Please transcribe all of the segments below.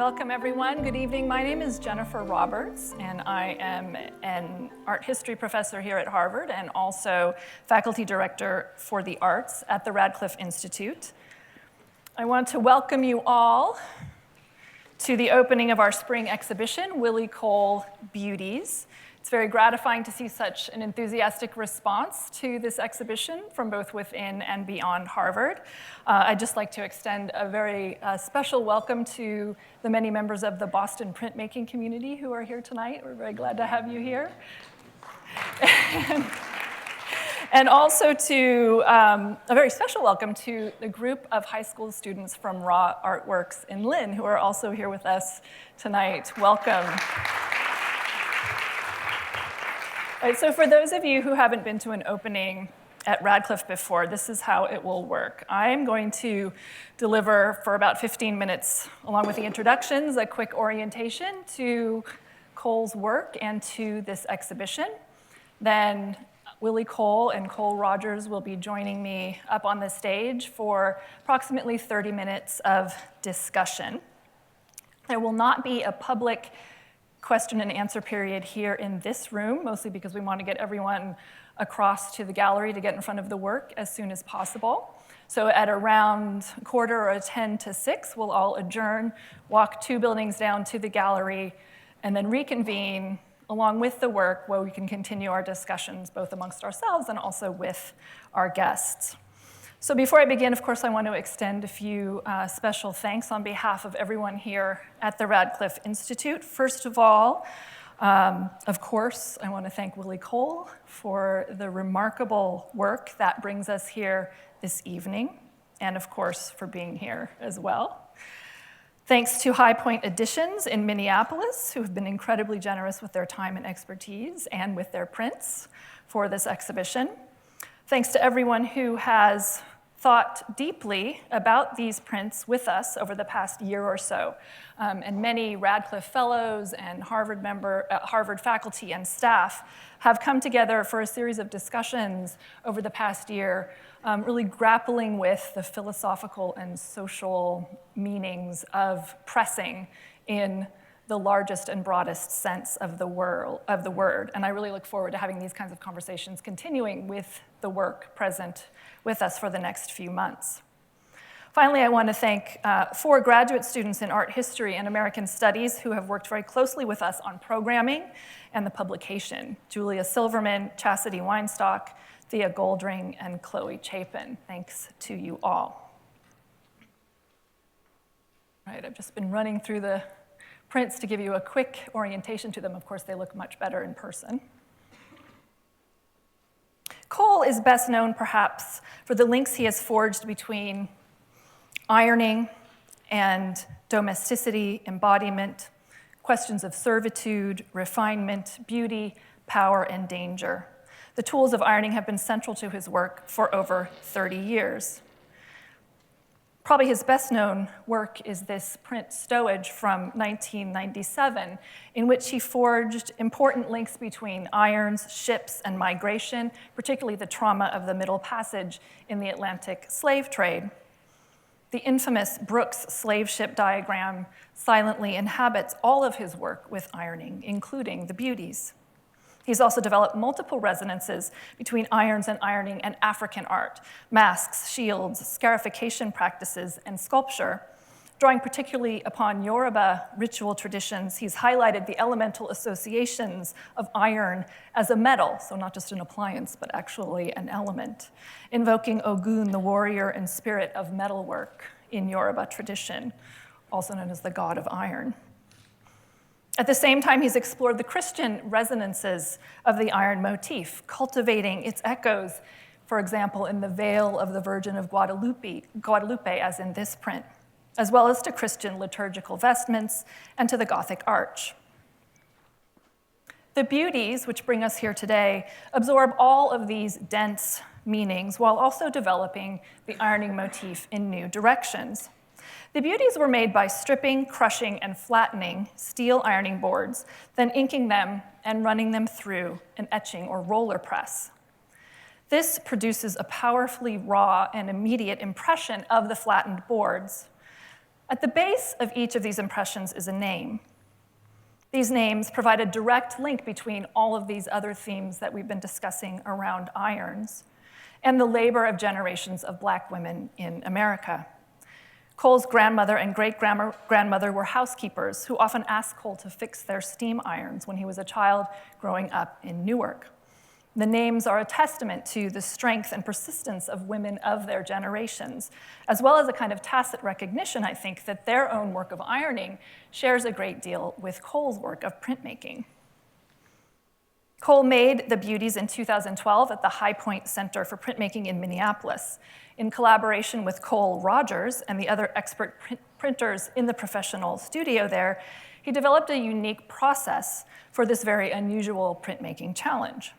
Welcome, everyone. Good evening. My name is Jennifer Roberts, and I am an art history professor here at Harvard and also faculty director for the arts at the Radcliffe Institute. I want to welcome you all to the opening of our spring exhibition, Willie Cole, Beauties. It's very gratifying to see such an enthusiastic response to this exhibition from both within and beyond Harvard. I'd just like to extend a very special welcome to the many members of the Boston printmaking community who are here tonight. We're very glad to have you here. And also to a very special welcome to the group of high school students from Raw Artworks in Lynn who are also here with us tonight. Welcome. All right, so for those of you who haven't been to an opening at Radcliffe before, this is how it will work. I'm going to deliver for about 15 minutes, along with the introductions, a quick orientation to Cole's work and to this exhibition. Then Willie Cole and Cole Rogers will be joining me up on the stage for approximately 30 minutes of discussion. There will not be a public question and answer period here in this room, mostly because we want to get everyone across to the gallery to get in front of the work as soon as possible. So at around 5:45 to 6, we'll all adjourn, walk 2 buildings down to the gallery, and then reconvene along with the work where we can continue our discussions both amongst ourselves and also with our guests. So before I begin, of course, I want to extend a few special thanks on behalf of everyone here at the Radcliffe Institute. First of all, of course, I want to thank Willie Cole for the remarkable work that brings us here this evening, and of course, for being here as well. Thanks to Highpoint Editions in Minneapolis, who have been incredibly generous with their time and expertise and with their prints for this exhibition. Thanks to everyone who has thought deeply about these prints with us over the past year or so. And many Radcliffe fellows and Harvard faculty and staff have come together for a series of discussions over the past year, really grappling with the philosophical and social meanings of pressing in the largest and broadest sense of the word. And I really look forward to having these kinds of conversations continuing with the work present with us for the next few months. Finally, I want to thank 4 graduate students in art history and American studies who have worked very closely with us on programming and the publication: Julia Silverman, Chastity Weinstock, Thea Goldring, and Chloe Chapin. Thanks to you all. All right, I've just been running through the prints to give you a quick orientation to them. Of course, they look much better in person. Cole is best known, perhaps, for the links he has forged between ironing and domesticity, embodiment, questions of servitude, refinement, beauty, power, and danger. The tools of ironing have been central to his work for over 30 years. Probably his best-known work is this print Stowage from 1997, in which he forged important links between irons, ships, and migration, particularly the trauma of the Middle Passage in the Atlantic slave trade. The infamous Brooks slave ship diagram silently inhabits all of his work with ironing, including the Beauties. He's also developed multiple resonances between irons and ironing and African art, masks, shields, scarification practices, and sculpture. Drawing particularly upon Yoruba ritual traditions, he's highlighted the elemental associations of iron as a metal, so not just an appliance, but actually an element, invoking Ogun, the warrior and spirit of metalwork in Yoruba tradition, also known as the god of iron. At the same time, he's explored the Christian resonances of the iron motif, cultivating its echoes, for example, in the veil of the Virgin of Guadalupe, as in this print, as well as to Christian liturgical vestments and to the Gothic arch. The Beauties, which bring us here today, absorb all of these dense meanings while also developing the ironing motif in new directions. The Beauties were made by stripping, crushing, and flattening steel ironing boards, then inking them and running them through an etching or roller press. This produces a powerfully raw and immediate impression of the flattened boards, At the base of each of these impressions is a name. These names provide a direct link between all of these other themes that we've been discussing around irons and the labor of generations of Black women in America. Cole's grandmother and great-grandmother were housekeepers who often asked Cole to fix their steam irons when he was a child growing up in Newark. The names are a testament to the strength and persistence of women of their generations, as well as a kind of tacit recognition, I think, that their own work of ironing shares a great deal with Cole's work of printmaking. Cole made the Beauties in 2012 at the Highpoint Center for Printmaking in Minneapolis. In collaboration with Cole Rogers and the other expert printers in the professional studio there, he developed a unique process for this very unusual printmaking challenge.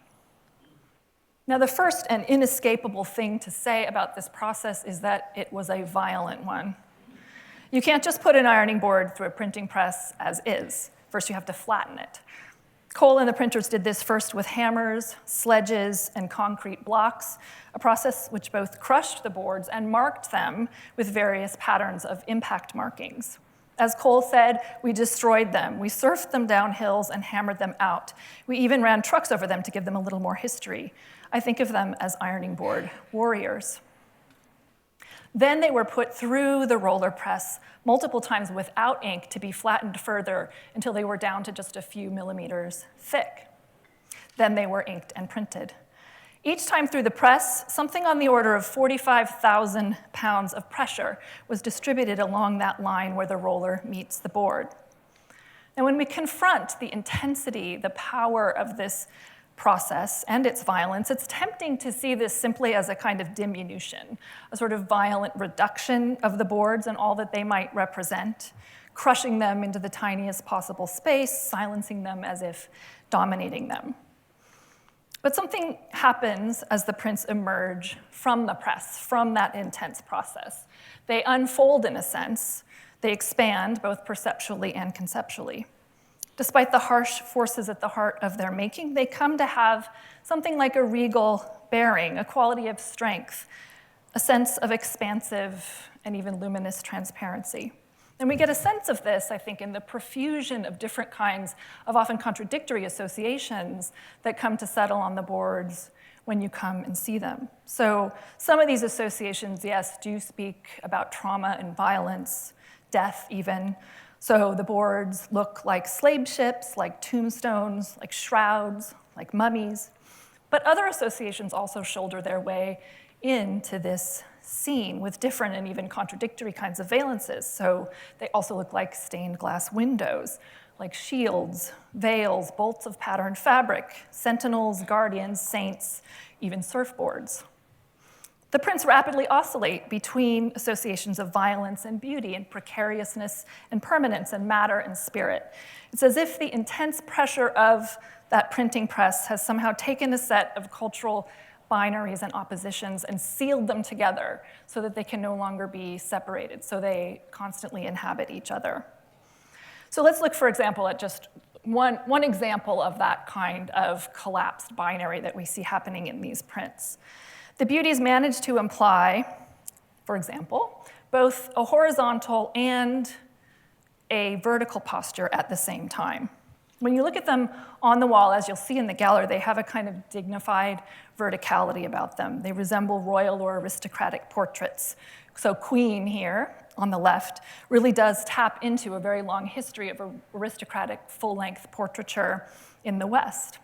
Now, the first and inescapable thing to say about this process is that it was a violent one. You can't just put an ironing board through a printing press as is. First, you have to flatten it. Cole and the printers did this first with hammers, sledges, and concrete blocks, a process which both crushed the boards and marked them with various patterns of impact markings. As Cole said, we destroyed them. We surfed them down hills and hammered them out. We even ran trucks over them to give them a little more history. I think of them as ironing board warriors. Then they were put through the roller press multiple times without ink to be flattened further until they were down to just a few millimeters thick. Then they were inked and printed. Each time through the press, something on the order of 45,000 pounds of pressure was distributed along that line where the roller meets the board. And when we confront the intensity, the power of this process and its violence, it's tempting to see this simply as a kind of diminution, a sort of violent reduction of the boards and all that they might represent, crushing them into the tiniest possible space, silencing them as if dominating them. But something happens as the prints emerge from the press, from that intense process. They unfold in a sense. They expand both perceptually and conceptually. Despite the harsh forces at the heart of their making, they come to have something like a regal bearing, a quality of strength, a sense of expansive and even luminous transparency. And we get a sense of this, I think, in the profusion of different kinds of often contradictory associations that come to settle on the boards when you come and see them. So some of these associations, yes, do speak about trauma and violence, death even. So the boards look like slave ships, like tombstones, like shrouds, like mummies. But other associations also shoulder their way into this scene with different and even contradictory kinds of valences. So they also look like stained glass windows, like shields, veils, bolts of patterned fabric, sentinels, guardians, saints, even surfboards. The prints rapidly oscillate between associations of violence and beauty and precariousness and permanence and matter and spirit. It's as if the intense pressure of that printing press has somehow taken a set of cultural binaries and oppositions and sealed them together so that they can no longer be separated, so they constantly inhabit each other. So let's look, for example, at just one example of that kind of collapsed binary that we see happening in these prints. The Beauties managed to imply, for example, both a horizontal and a vertical posture at the same time. When you look at them on the wall, as you'll see in the gallery, they have a kind of dignified verticality about them. They resemble royal or aristocratic portraits. So Queen here on the left really does tap into a very long history of aristocratic full-length portraiture in the West.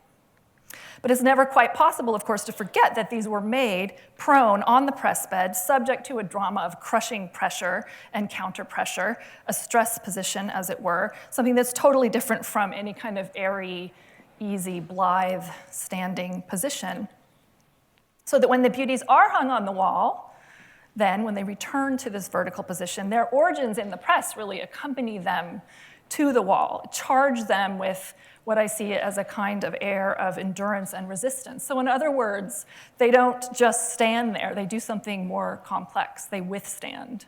But it's never quite possible, of course, to forget that these were made prone on the press bed, subject to a drama of crushing pressure and counter-pressure, a stress position, as it were, something that's totally different from any kind of airy, easy, blithe, standing position. So that when the Beauties are hung on the wall, then when they return to this vertical position, their origins in the press really accompany them to the wall, charge them with what I see as a kind of air of endurance and resistance. So in other words, they don't just stand there, they do something more complex, they withstand.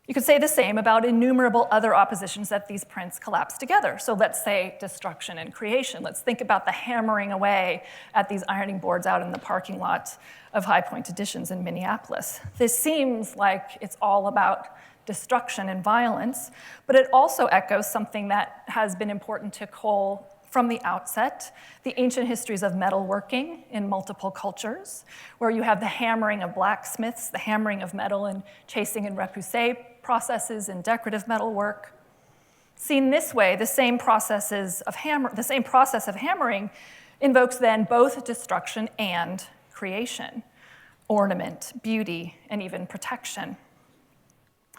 You could say the same about innumerable other oppositions that these prints collapse together. So let's say destruction and creation. Let's think about the hammering away at these ironing boards out in the parking lot of Highpoint Editions in Minneapolis. This seems like it's all about destruction and violence, but it also echoes something that has been important to Cole from the outset, the ancient histories of metalworking in multiple cultures, where you have the hammering of blacksmiths, the hammering of metal in chasing and repoussé processes in decorative metalwork. Seen this way, the same process of hammering invokes then both destruction and creation, ornament, beauty, and even protection.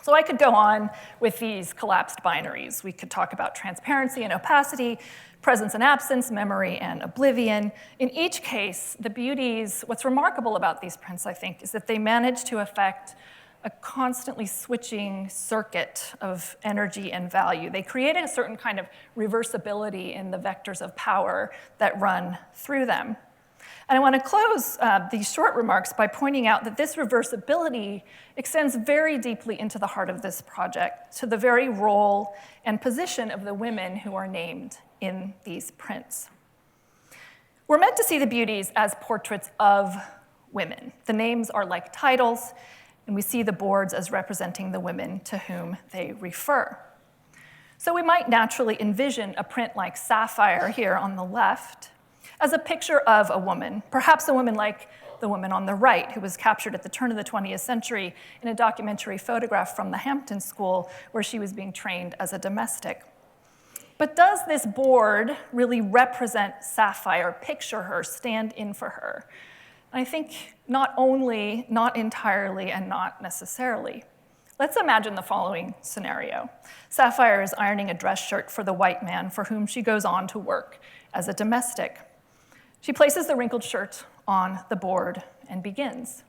So I could go on with these collapsed binaries. We could talk about transparency and opacity, presence and absence, memory and oblivion. In each case, the Beauties, what's remarkable about these prints, I think, is that they manage to affect a constantly switching circuit of energy and value. They create a certain kind of reversibility in the vectors of power that run through them. And I want to close these short remarks by pointing out that this reversibility extends very deeply into the heart of this project, to the very role and position of the women who are named in these prints. We're meant to see the Beauties as portraits of women. The names are like titles, and we see the boards as representing the women to whom they refer. So we might naturally envision a print like Sapphire here on the left as a picture of a woman, perhaps a woman like the woman on the right, who was captured at the turn of the 20th century in a documentary photograph from the Hampton School, where she was being trained as a domestic. But does this board really represent Sapphire, picture her, stand in for her? I think not only, not entirely, and not necessarily. Let's imagine the following scenario. Sapphire is ironing a dress shirt for the white man for whom she goes on to work as a domestic. She places the wrinkled shirt on the board and begins.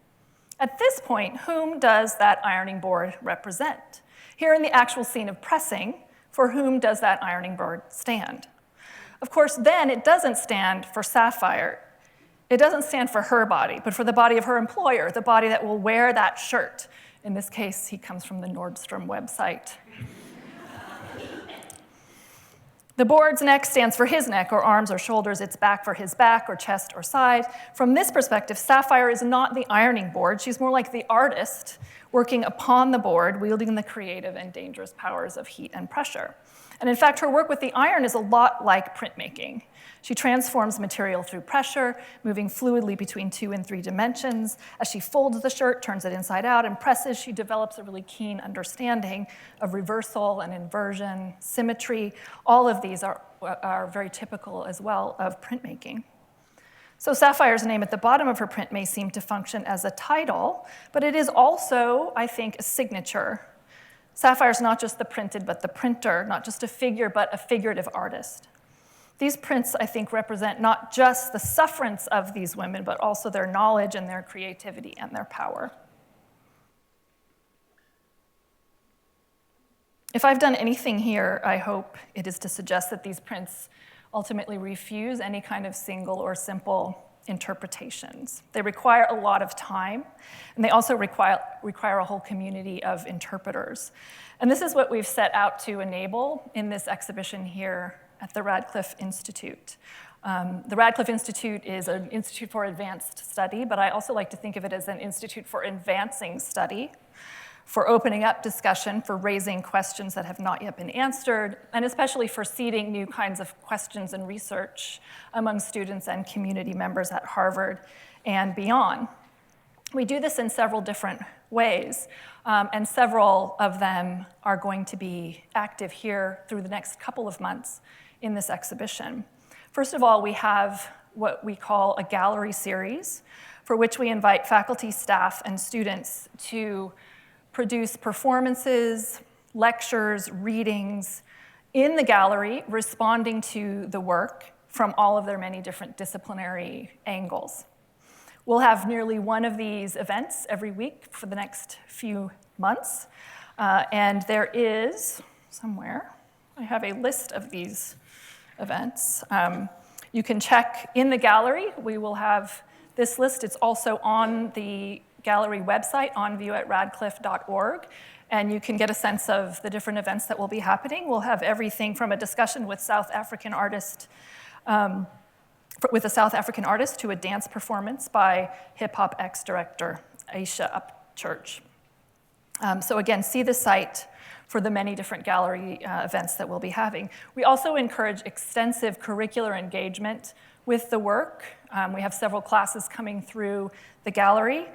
At this point, whom does that ironing board represent? Here in the actual scene of pressing, for whom does that ironing board stand? Of course, then it doesn't stand for Sapphire. It doesn't stand for her body, but for the body of her employer, the body that will wear that shirt. In this case, he comes from the Nordstrom website. The board's neck stands for his neck, or arms or shoulders, its back for his back, or chest or side. From this perspective, Sapphire is not the ironing board. She's more like the artist working upon the board, wielding the creative and dangerous powers of heat and pressure. And in fact, her work with the iron is a lot like printmaking. She transforms material through pressure, moving fluidly between 2 and 3 dimensions. As she folds the shirt, turns it inside out, and presses, she develops a really keen understanding of reversal and inversion, symmetry. All of these are very typical as well of printmaking. So Sapphire's name at the bottom of her print may seem to function as a title, but it is also, I think, a signature. Sapphire's not just the printed, but the printer, not just a figure, but a figurative artist. These prints, I think, represent not just the sufferance of these women, but also their knowledge and their creativity and their power. If I've done anything here, I hope it is to suggest that these prints ultimately refuse any kind of single or simple interpretations. They require a lot of time, and they also require a whole community of interpreters. And this is what we've set out to enable in this exhibition here at the Radcliffe Institute. The Radcliffe Institute is an institute for advanced study, but I also like to think of it as an institute for advancing study, for opening up discussion, for raising questions that have not yet been answered, and especially for seeding new kinds of questions and research among students and community members at Harvard and beyond. We do this in several different ways, and several of them are going to be active here through the next couple of months in this exhibition. First of all, we have what we call a gallery series, for which we invite faculty, staff, and students to produce performances, lectures, readings in the gallery, responding to the work from all of their many different disciplinary angles. We'll have nearly one of these events every week for the next few months, and there is, somewhere, I have a list of these events. You can check in the gallery. We will have this list. It's also on the gallery website, onview@radcliffe.org, and you can get a sense of the different events that will be happening. We'll have everything from a discussion with a South African artist to a dance performance by hip-hop ex-director Aisha Upchurch. So again, see the site for the many different gallery events that we'll be having. We also encourage extensive curricular engagement with the work. We have several classes coming through the gallery.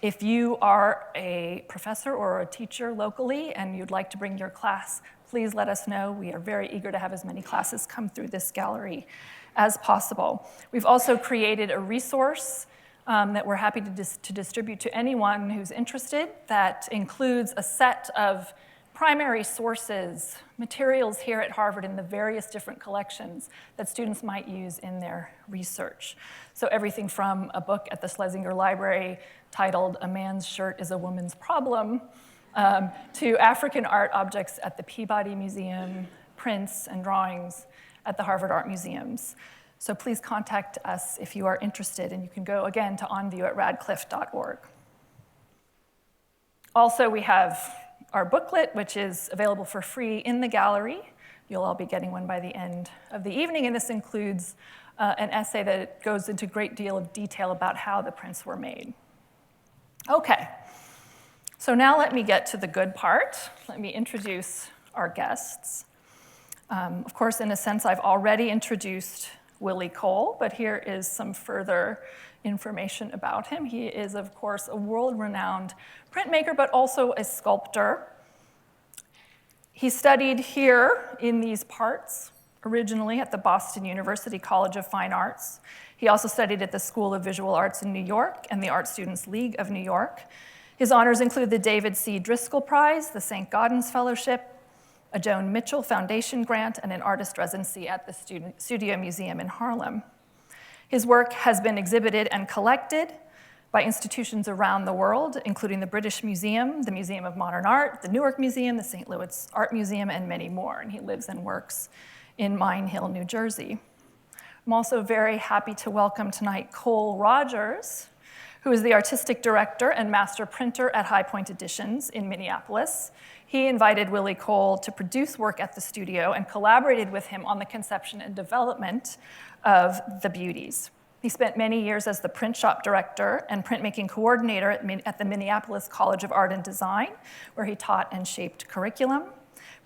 If you are a professor or a teacher locally and you'd like to bring your class, please let us know. We are very eager to have as many classes come through this gallery as possible. We've also created a resource that we're happy to distribute to anyone who's interested that includes a set of primary sources, materials here at Harvard in the various different collections that students might use in their research. So everything from a book at the Schlesinger Library titled "A Man's Shirt is a Woman's Problem," to African art objects at the Peabody Museum, prints and drawings at the Harvard Art Museums. So please contact us if you are interested, and you can go again to onview@radcliffe.org. Also, we have our booklet, which is available for free in the gallery. You'll all be getting one by the end of the evening, and this includes an essay that goes into a great deal of detail about how the prints were made. Okay, so now let me get to the good part. Let me introduce our guests. Of course, in a sense, I've already introduced Willie Cole, but here is some further information about him. He is, of course, a world-renowned printmaker, but also a sculptor. He studied here in these parts originally at the Boston University College of Fine Arts. He also studied at the School of Visual Arts in New York and the Art Students League of New York. His honors include the David C. Driscoll Prize, the St. Gaudens Fellowship, a Joan Mitchell Foundation grant, and an artist residency at the Studio Museum in Harlem. His work has been exhibited and collected by institutions around the world, including the British Museum, the Museum of Modern Art, the Newark Museum, the St. Louis Art Museum, and many more. And he lives and works in Mine Hill, New Jersey. I'm also very happy to welcome tonight Cole Rogers, who is the artistic director and master printer at Highpoint Editions in Minneapolis. He invited Willie Cole to produce work at the studio and collaborated with him on the conception and development of the Beauties. He spent many years as the print shop director and printmaking coordinator at the Minneapolis College of Art and Design, where he taught and shaped curriculum.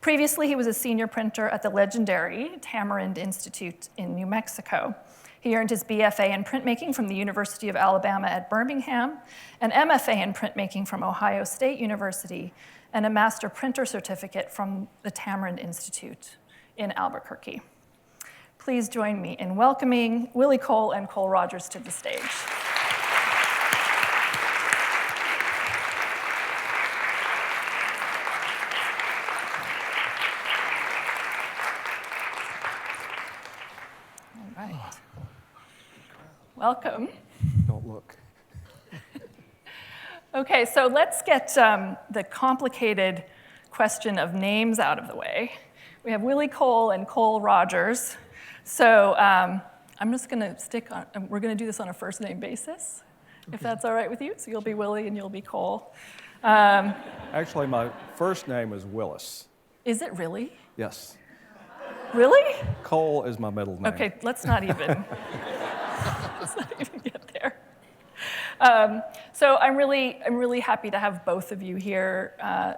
Previously, he was a senior printer at the legendary Tamarind Institute in New Mexico. He earned his BFA in printmaking from the University of Alabama at Birmingham, an MFA in printmaking from Ohio State University, and a master printer certificate from the Tamarind Institute in Albuquerque. Please join me in welcoming Willie Cole and Cole Rogers to the stage. All right. Welcome. Don't look. Okay, so let's get the complicated question of names out of the way. We have Willie Cole and Cole Rogers. So I'm just going to we're going to do this on a first name basis, if that's all right with you. So you'll be Willie and you'll be Cole. Actually, my first name is Willis. Is it really? Yes. Really? Cole is my middle name. Okay, let's not even get there. So I'm really happy to have both of you here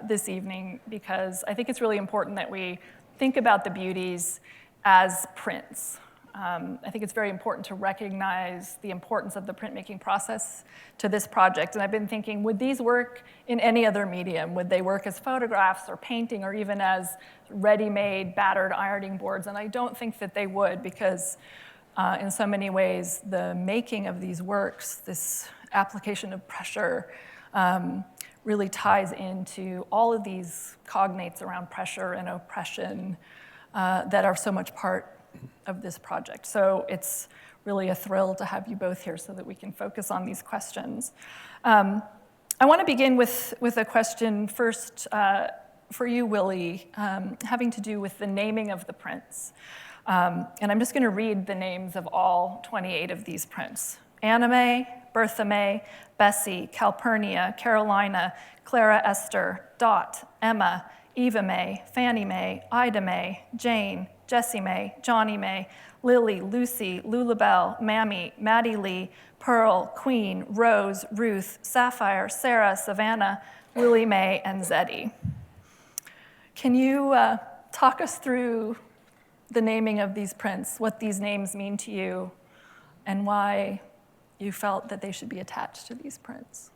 this evening, because I think it's really important that we think about the Beauties as prints. I think it's very important to recognize the importance of the printmaking process to this project. And I've been thinking, would these work in any other medium? Would they work as photographs or painting or even as ready-made battered ironing boards? And I don't think that they would, because in so many ways, the making of these works, this application of pressure, really ties into all of these cognates around pressure and oppression that are so much part of this project. So it's really a thrill to have you both here so that we can focus on these questions. I want to begin with a question first for you, Willie, having to do with the naming of the prints. And I'm just going to read the names of all 28 of these prints: Anime, Bertha May, Bessie, Calpurnia, Carolina, Clara Esther, Dot, Emma, Eva May, Fannie Mae, Ida May, Jane, Jessie May, Johnny May, Lily, Lucy, Lulabelle, Mammy, Maddie Lee, Pearl, Queen, Rose, Ruth, Sapphire, Sarah, Savannah, Willie Mae, and Zeddy. Can you talk us through the naming of these prints, what these names mean to you, and why you felt that they should be attached to these prints?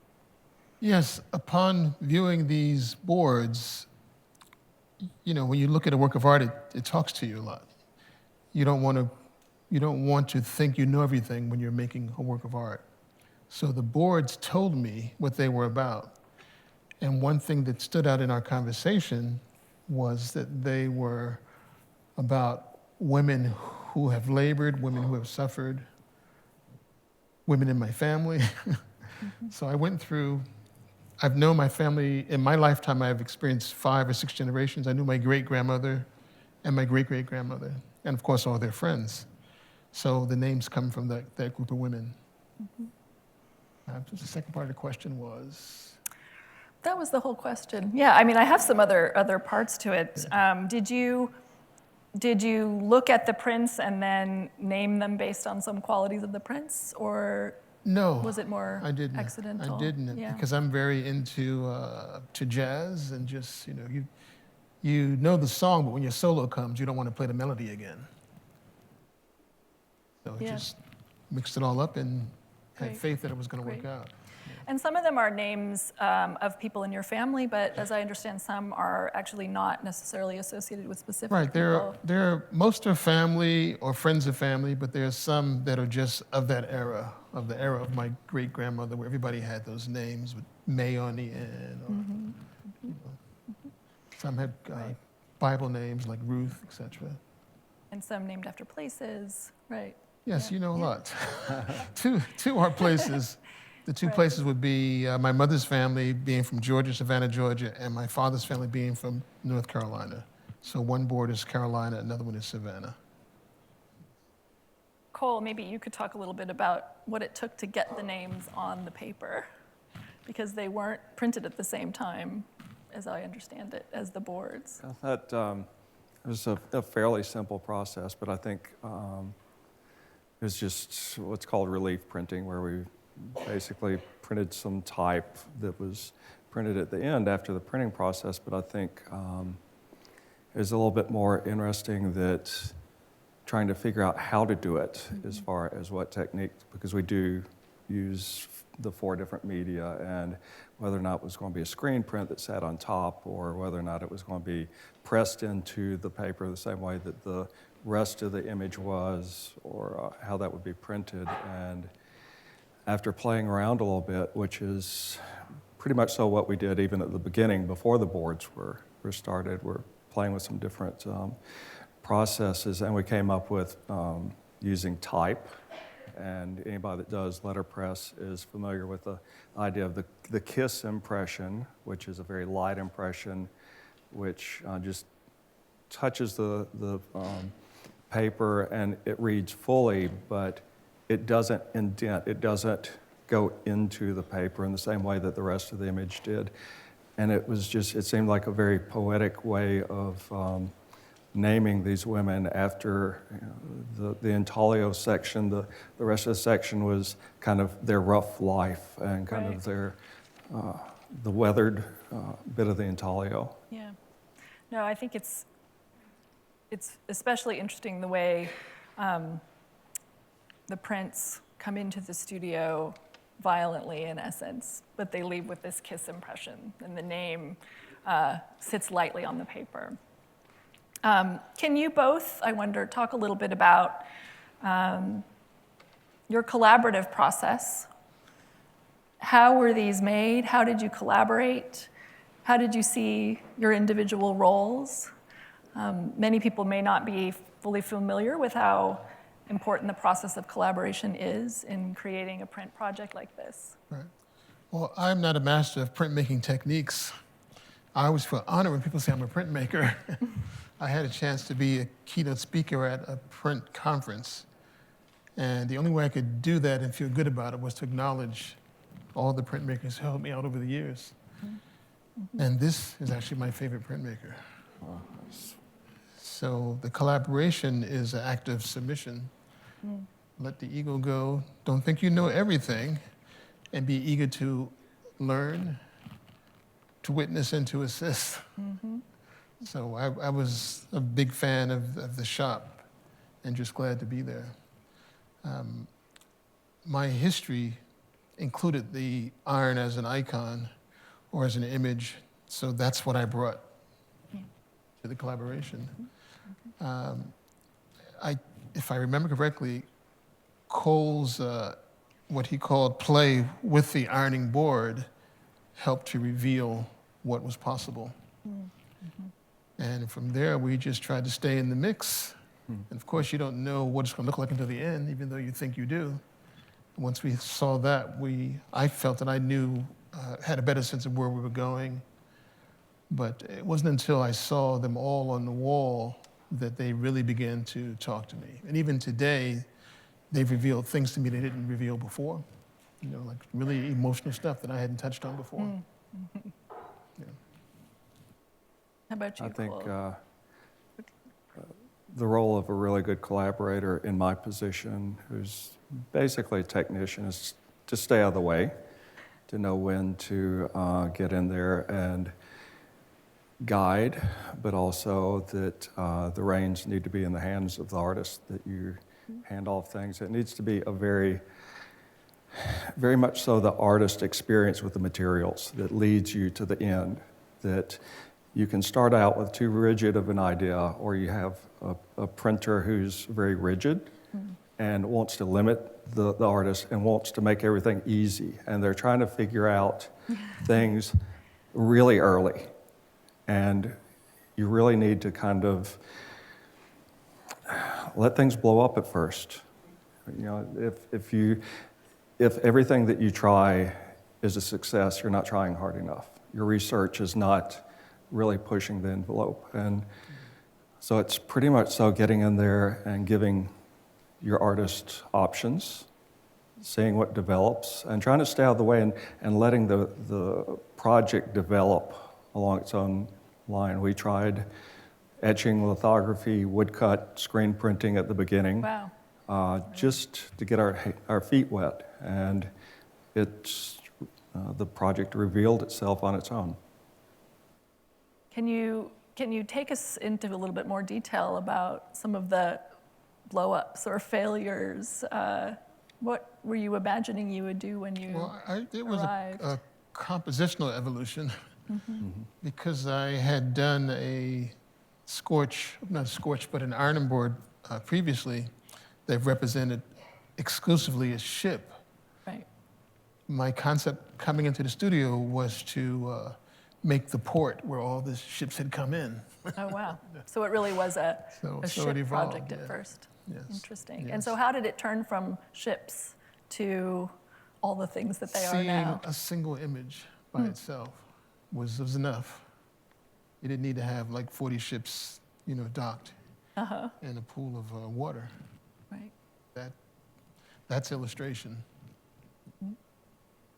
Yes, upon viewing these boards, when you look at a work of art, it talks to you a lot. You don't want to think you know everything when you're making a work of art. So the boards told me what they were about. And one thing that stood out in our conversation was that they were about women who have labored, women who have suffered, women in my family. So I went through, I've known my family, in my lifetime I've experienced 5 or 6 generations. I knew my great-grandmother and my great-great-grandmother, and of course all their friends. So the names come from that group of women. The second part of the question was? That was the whole question. Yeah, I mean, I have some other parts to it. Did you look at the prints and then name them based on some qualities of the prints, or no, was it more accidental? I didn't, yeah. Because I'm very into to jazz, and just you know the song, but when your solo comes, you don't want to play the melody again. So I just mixed it all up and had faith that it was going to work out. And some of them are names of people in your family, but as I understand, some are actually not necessarily associated with specific people. Right, most are family or friends of family, but there are some that are just of that era, of the era of my great-grandmother, where everybody had those names with May on the end. Or, some had Bible names like Ruth, etc. And some named after places, right? Yes, you know a lot. Two are places. The two places would be my mother's family being from Georgia, Savannah, Georgia, and my father's family being from North Carolina. So one board is Carolina, another one is Savannah. Cole, maybe you could talk a little bit about what it took to get the names on the paper, because they weren't printed at the same time, as I understand it, as the boards. I thought it was a fairly simple process, but I think it was just what's called relief printing, where we basically printed some type that was printed at the end after the printing process. But I think it was a little bit more interesting that trying to figure out how to do it as far as what technique, because we do use the 4 different media, and whether or not it was going to be a screen print that sat on top, or whether or not it was going to be pressed into the paper the same way that the rest of the image was, or how that would be printed. And after playing around a little bit, which is pretty much so what we did even at the beginning before the boards were started, we're playing with some different processes, and we came up with using type. And anybody that does letterpress is familiar with the idea of the kiss impression, which is a very light impression, which just touches the paper and it reads fully, but it doesn't indent, it doesn't go into the paper in the same way that the rest of the image did. And it seemed like a very poetic way of naming these women after the intaglio section. The rest of the section was kind of their rough life and kind of their, the weathered bit of the intaglio. Yeah. No, I think it's especially interesting the way the prints come into the studio violently, in essence, but they leave with this kiss impression, and the name sits lightly on the paper. Can you both, I wonder, talk a little bit about your collaborative process? How were these made? How did you collaborate? How did you see your individual roles? Many people may not be fully familiar with how important the process of collaboration is in creating a print project like this. Right. Well, I'm not a master of printmaking techniques. I always feel honored when people say I'm a printmaker. I had a chance to be a keynote speaker at a print conference, And the only way I could do that and feel good about it was to acknowledge all the printmakers who helped me out over the years. And this is actually my favorite printmaker. So the collaboration is an act of submission. Let the ego go. Don't think you know everything, and be eager to learn, to witness, and to assist. So I was a big fan of the shop and just glad to be there. My history included the iron as an icon or as an image, so that's what I brought to the collaboration. If I remember correctly, Cole's, what he called play with the ironing board helped to reveal what was possible. And from there, we just tried to stay in the mix. And of course, you don't know what it's going to look like until the end, even though you think you do. Once we saw that, I felt that I knew, had a better sense of where we were going. But it wasn't until I saw them all on the wall that they really began to talk to me. And even today, they've revealed things to me they didn't reveal before. You know, like really emotional stuff that I hadn't touched on before. Yeah. How about you, I think Cole? the role of a really good collaborator in my position, who's basically a technician, is to stay out of the way, to know when to get in there and guide, but also that the reins need to be in the hands of the artist, that you hand off things. It needs to be a very much so the artist experience with the materials that leads you to the end, that you can start out with too rigid of an idea, or you have a printer who's very rigid and wants to limit the artist and wants to make everything easy. And they're trying to figure out things really early. And you really need to kind of let things blow up at first. You know, if everything that you try is a success, you're not trying hard enough. Your research is not really pushing the envelope. And so it's pretty much so getting in there and giving your artist options, seeing what develops, and trying to stay out of the way and letting the project develop along its own line. We tried etching, lithography, woodcut, screen printing at the beginning. Wow. Just to get our feet wet, and the project revealed itself on its own. Can you take us into a little bit more detail about some of the blow-ups or failures? What were you imagining you would do when you It was arrived? a compositional evolution because I had done an ironing board previously that represented exclusively a ship. Right. My concept coming into the studio was to make the port where all the ships had come in. Oh, wow. So it really was a So ship it evolved, project at yeah. first. Yes. Interesting. Yes. And so how did it turn from ships to all the things that they are now? Seeing a single image by itself was enough. You didn't need to have like 40 ships, docked in a pool of water. Right. That's illustration.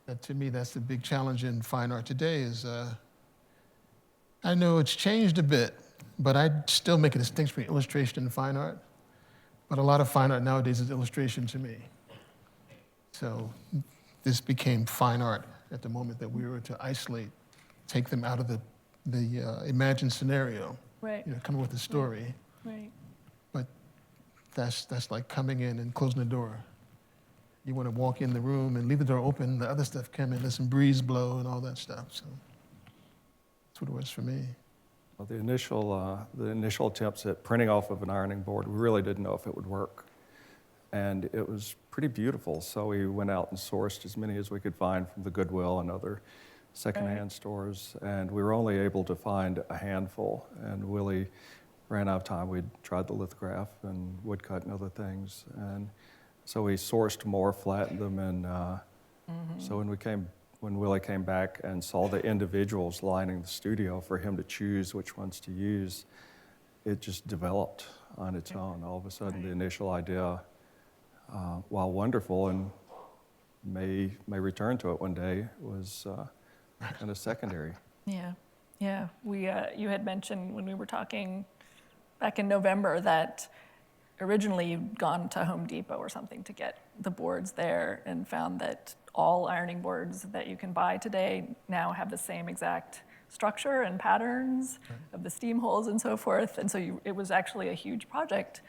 That, to me, that's the big challenge in fine art today is, I know it's changed a bit, but I still make a distinction between illustration and fine art. But a lot of fine art nowadays is illustration to me. So this became fine art at the moment that we were to isolate, take them out of the imagined scenario, Right. come up with a story. Right. But that's like coming in and closing the door. You want to walk in the room and leave the door open, the other stuff come in, let some breeze blow and all that stuff. So that's what it was for me. Well, the initial attempts at printing off of an ironing board, we really didn't know if it would work. And it was pretty beautiful, so we went out and sourced as many as we could find from the Goodwill and other secondhand stores, and we were only able to find a handful, and Willie ran out of time. We'd tried the lithograph and woodcut and other things, and so we sourced more, flattened them, and so when Willie came back and saw the individuals lining the studio for him to choose which ones to use, it just developed on its own. All of a sudden, the initial idea while wonderful and may return to it one day, was kind of secondary. Yeah, yeah. You had mentioned when we were talking back in November that originally you'd gone to Home Depot or something to get the boards there and found that all ironing boards that you can buy today now have the same exact structure and patterns of the steam holes and so forth. And so it was actually a huge project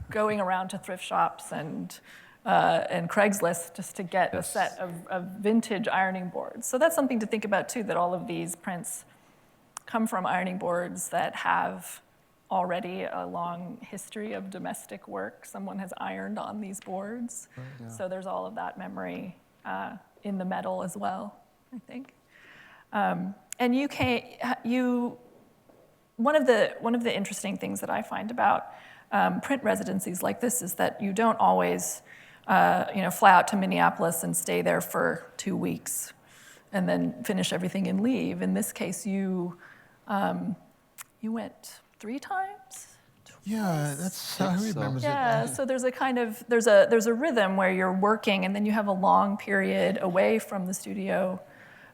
going around to thrift shops and Craigslist just to get a set of vintage ironing boards. So that's something to think about too, that all of these prints come from ironing boards that have already a long history of domestic work. Someone has ironed on these boards. Right, yeah. So there's all of that memory in the metal as well, I think. And one of the interesting things that I find about print residencies like this is that you don't always fly out to Minneapolis and stay there for 2 weeks and then finish everything and leave. In this case, you went 3 times? Yeah, that's how I remember it. Yeah, so there's a rhythm where you're working and then you have a long period away from the studio.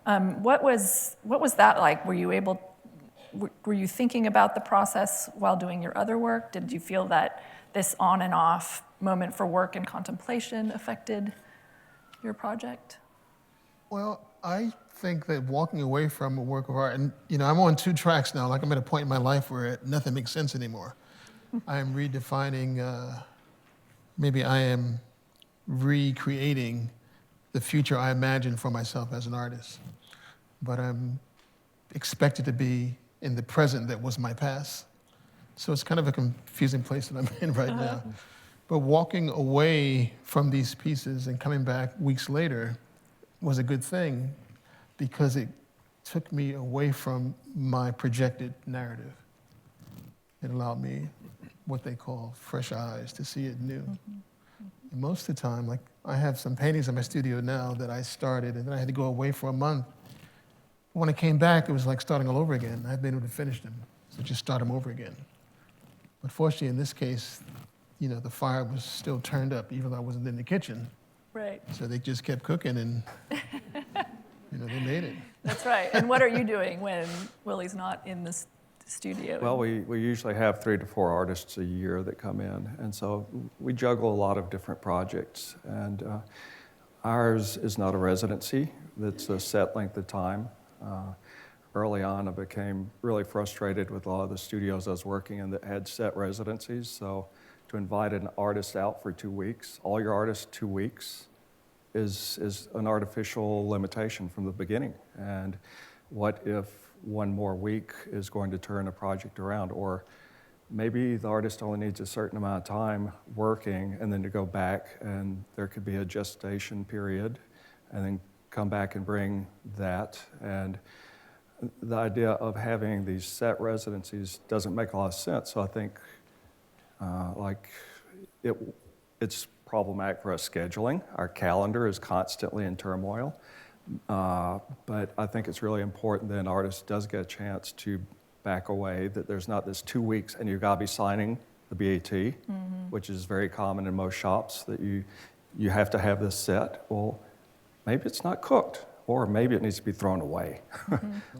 What was that like? Were you thinking about the process while doing your other work? Did you feel that this on and off moment for work and contemplation affected your project? Well, I think that walking away from a work of art, and I'm on 2 tracks now, like I'm at a point in my life where nothing makes sense anymore. I am redefining, maybe I am recreating the future I imagine for myself as an artist. But I'm expected to be in the present that was my past. So it's kind of a confusing place that I'm in right now. But walking away from these pieces and coming back weeks later was a good thing because it took me away from my projected narrative. It allowed me what they call fresh eyes to see it new. And most of the time, like I have some paintings in my studio now that I started and then I had to go away for a month. When I came back, it was like starting all over again. I hadn't been able to finish them, so just start them over again. But fortunately, in this case, the fire was still turned up, even though I wasn't in the kitchen. Right. So they just kept cooking, and they made it. That's right. And what are you doing when Willie's not in the studio? Well, we usually have 3 to 4 artists a year that come in, and so we juggle a lot of different projects. And ours is not a residency; it's a set length of time. Early on, I became really frustrated with a lot of the studios I was working in that had set residencies. So to invite an artist out for 2 weeks, all your artists 2 weeks, is an artificial limitation from the beginning. And what if one more week is going to turn a project around? Or maybe the artist only needs a certain amount of time working and then to go back, and there could be a gestation period, and then come back and bring that. And the idea of having these set residencies doesn't make a lot of sense. So I think it's problematic for us scheduling. Our calendar is constantly in turmoil. But I think it's really important that an artist does get a chance to back away, that there's not this 2 weeks and you've got to be signing the BAT, which is very common in most shops, that you have to have this set. Well, maybe it's not cooked, or maybe it needs to be thrown away.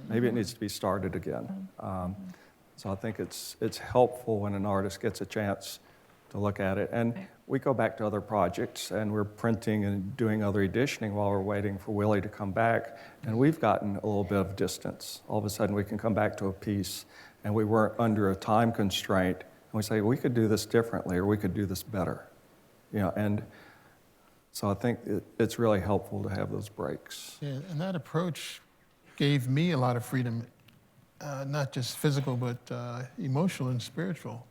Maybe it needs to be started again. So I think it's helpful when an artist gets a chance to look at it. And we go back to other projects, and we're printing and doing other editioning while we're waiting for Willie to come back. And we've gotten a little bit of distance. All of a sudden, we can come back to a piece, and we weren't under a time constraint. And we say, we could do this differently, or we could do this better. And so I think it's really helpful to have those breaks. Yeah, and that approach gave me a lot of freedom, not just physical, but emotional and spiritual.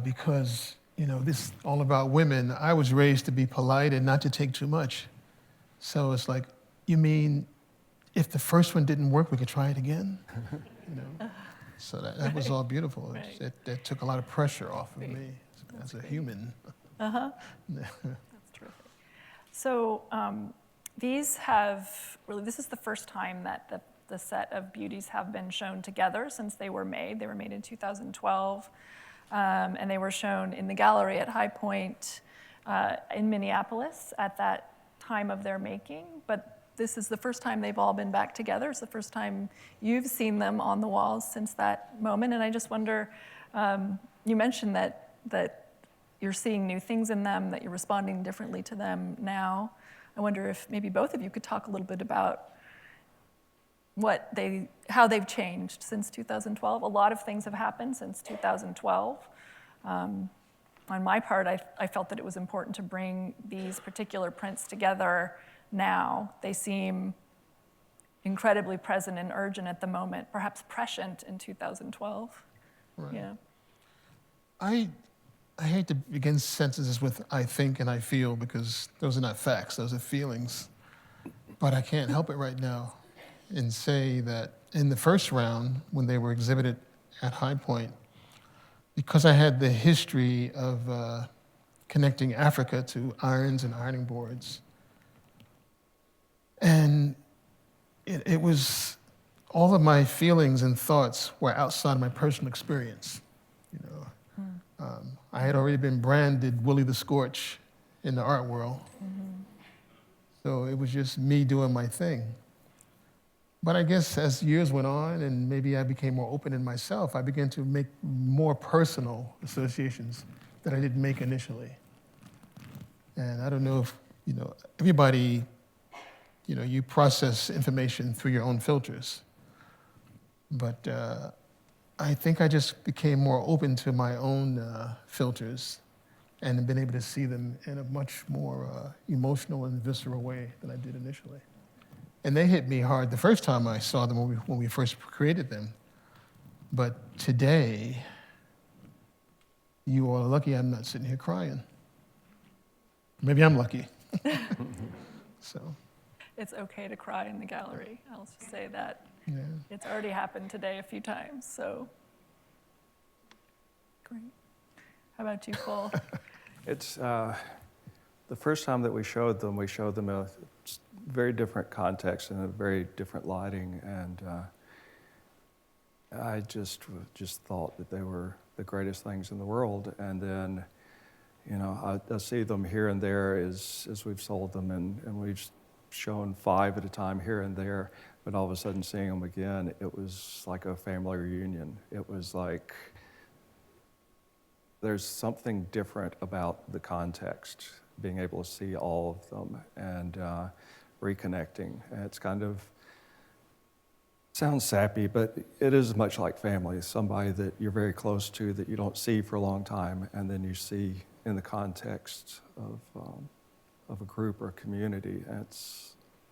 Because, this is all about women. I was raised to be polite and not to take too much. So it's like, you mean if the first one didn't work, we could try it again? So that was all beautiful. Right. That took a lot of pressure off of me as a human. That's terrific. So this is the first time that the set of Beauties have been shown together since they were made. They were made in 2012. And they were shown in the gallery at Highpoint in Minneapolis at that time of their making, but this is the first time they've all been back together. It's the first time you've seen them on the walls since that moment, and I just wonder, you mentioned that you're seeing new things in them, that you're responding differently to them now. I wonder if maybe both of you could talk a little bit about how they've changed since 2012. A lot of things have happened since 2012. On my part, I felt that it was important to bring these particular prints together now. They seem incredibly present and urgent at the moment, perhaps prescient in 2012. Right. Yeah. I hate to begin sentences with I think and I feel, because those are not facts, those are feelings. But I can't help it right now and say that in the first round, when they were exhibited at Highpoint, because I had the history of connecting Africa to irons and ironing boards, and it was, all of my feelings and thoughts were outside of my personal experience. You know, I had already been branded Willie the Scorch in the art world, so it was just me doing my thing. But I guess as years went on and maybe I became more open in myself, I began to make more personal associations that I didn't make initially. And I don't know if, you know, everybody, you know, you process information through your own filters. But I think I just became more open to my own filters and have been able to see them in a much more emotional and visceral way than I did initially. And they hit me hard the first time I saw them when we first created them. But today, you all are lucky I'm not sitting here crying. Maybe I'm lucky. So. It's okay to cry in the gallery. I'll just say that. Yeah. It's already happened today a few times, so great. How about you, Cole? It's the first time that we showed them in a very different context and a very different lighting, and I just thought that they were the greatest things in the world. And then, you know, I see them here and there as we've sold them, and we've shown 5 at a time here and there, but all of a sudden seeing them again, it was like a family reunion. It was like there's something different about the context, being able to see all of them and reconnecting. And it's kind of, sounds sappy, but it is much like family. It's somebody that you're very close to that you don't see for a long time, and then you see in the context of a group or a community. And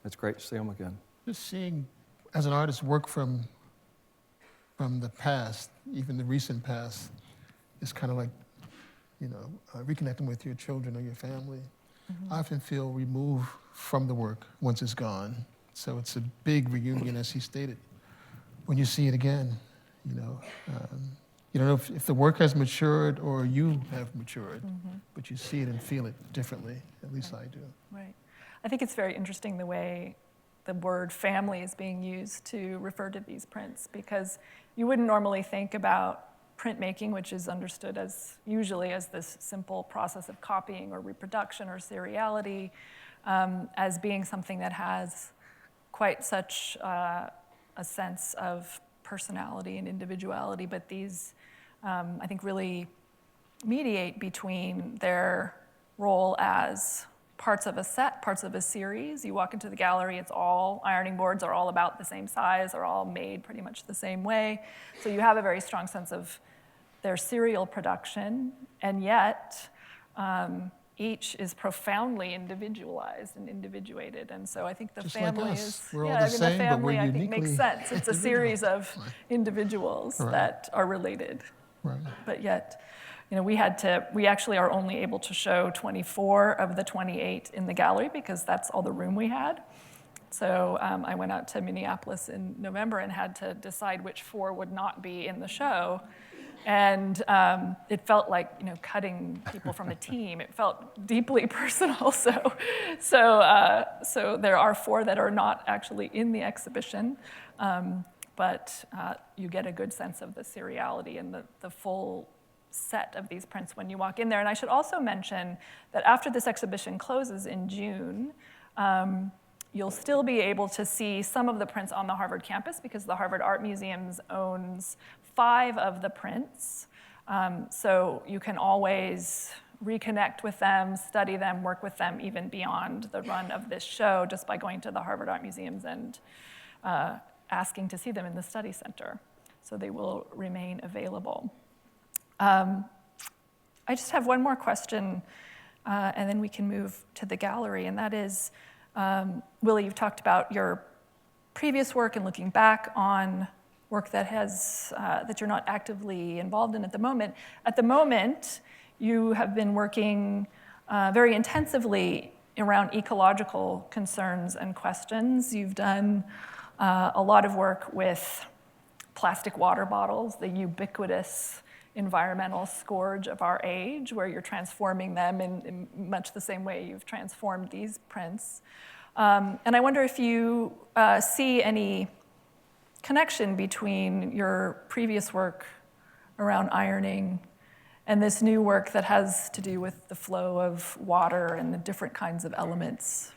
it's great to see them again. Just seeing, as an artist, work from the past, even the recent past, is kind of like, you know, reconnecting with your children or your family. I often feel removed from the work once it's gone. So it's a big reunion, as he stated. When you see it again, you know, you don't know if the work has matured or you have matured, but you see it and feel it differently. At least I do. Right. I think it's very interesting the way the word family is being used to refer to these prints, because you wouldn't normally think about printmaking, which is understood as usually as this simple process of copying or reproduction or seriality, as being something that has quite such a sense of personality and individuality. But these, I think, really mediate between their role as parts of a set, parts of a series. You walk into the gallery, it's all ironing boards are all about the same size, are all made pretty much the same way. So you have a very strong sense of their serial production, and yet each is profoundly individualized and individuated. And so I think the Just family like us. is, We're all yeah, the I mean, same, the but family we're I think makes uniquely sense. It's a series of individuals Right. that are related, Right. but yet, you know, we actually are only able to show 24 of the 28 in the gallery because that's all the room we had. So I went out to Minneapolis in November and had to decide which 4 would not be in the show. And it felt like, you know, cutting people from a team. It felt deeply personal. So there are 4 that are not actually in the exhibition, but you get a good sense of the seriality and the full set of these prints when you walk in there. And I should also mention that after this exhibition closes in June, you'll still be able to see some of the prints on the Harvard campus because the Harvard Art Museum owns 5 of the prints. So you can always reconnect with them, study them, work with them even beyond the run of this show just by going to the Harvard Art Museums and asking to see them in the study center. So they will remain available. I just have one more question, and then we can move to the gallery, and that is, Willie, you've talked about your previous work and looking back on work that you're not actively involved in at the moment. At the moment, you have been working very intensively around ecological concerns and questions. You've done a lot of work with plastic water bottles, the ubiquitous environmental scourge of our age, where you're transforming them in much the same way you've transformed these prints. And I wonder if you see any connection between your previous work around ironing and this new work that has to do with the flow of water and the different kinds of elements.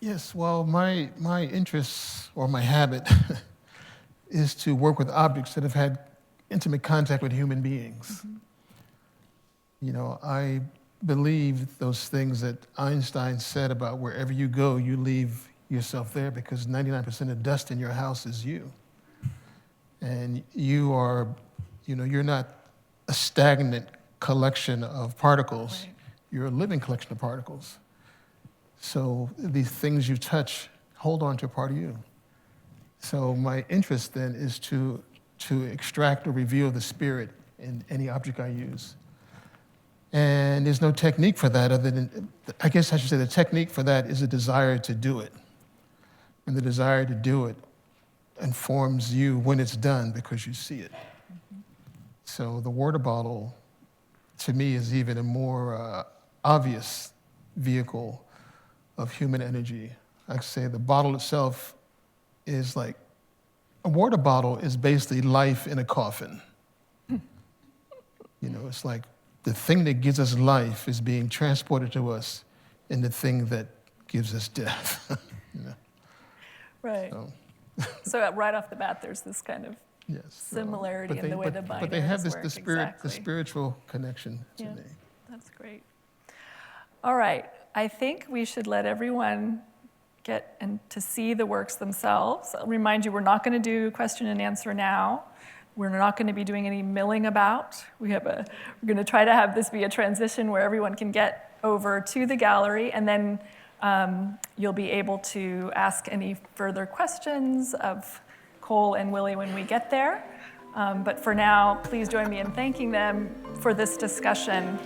Yes, well, my interests or my habit is to work with objects that have had intimate contact with human beings. Mm-hmm. You know, I believe those things that Einstein said about wherever you go, you leave yourself there because 99% of dust in your house is you. And you are, you know, you're not a stagnant collection of particles. Right. You're a living collection of particles. So these things you touch hold on to a part of you. So my interest then is to extract or reveal the spirit in any object I use. And there's no technique for that other than, I guess I should say the technique for that is a desire to do it. And the desire to do it informs you when it's done because you see it. Mm-hmm. So the water bottle, to me, is even a more obvious vehicle of human energy. I say the bottle itself is like, a water bottle is basically life in a coffin. You know, it's like the thing that gives us life is being transported to us in the thing that gives us death. You know? Right. So right off the bat, there's this kind of similarity in the way the binaries But they have work. the spirit, the spiritual connection to me. That's great. All right. I think we should let everyone get and to see the works themselves. I'll remind you, we're not going to do question and answer now. We're not going to be doing any milling about. We're going to try to have this be a transition where everyone can get over to the gallery, and then you'll be able to ask any further questions of Cole and Willie when we get there. But for now, please join me in thanking them for this discussion.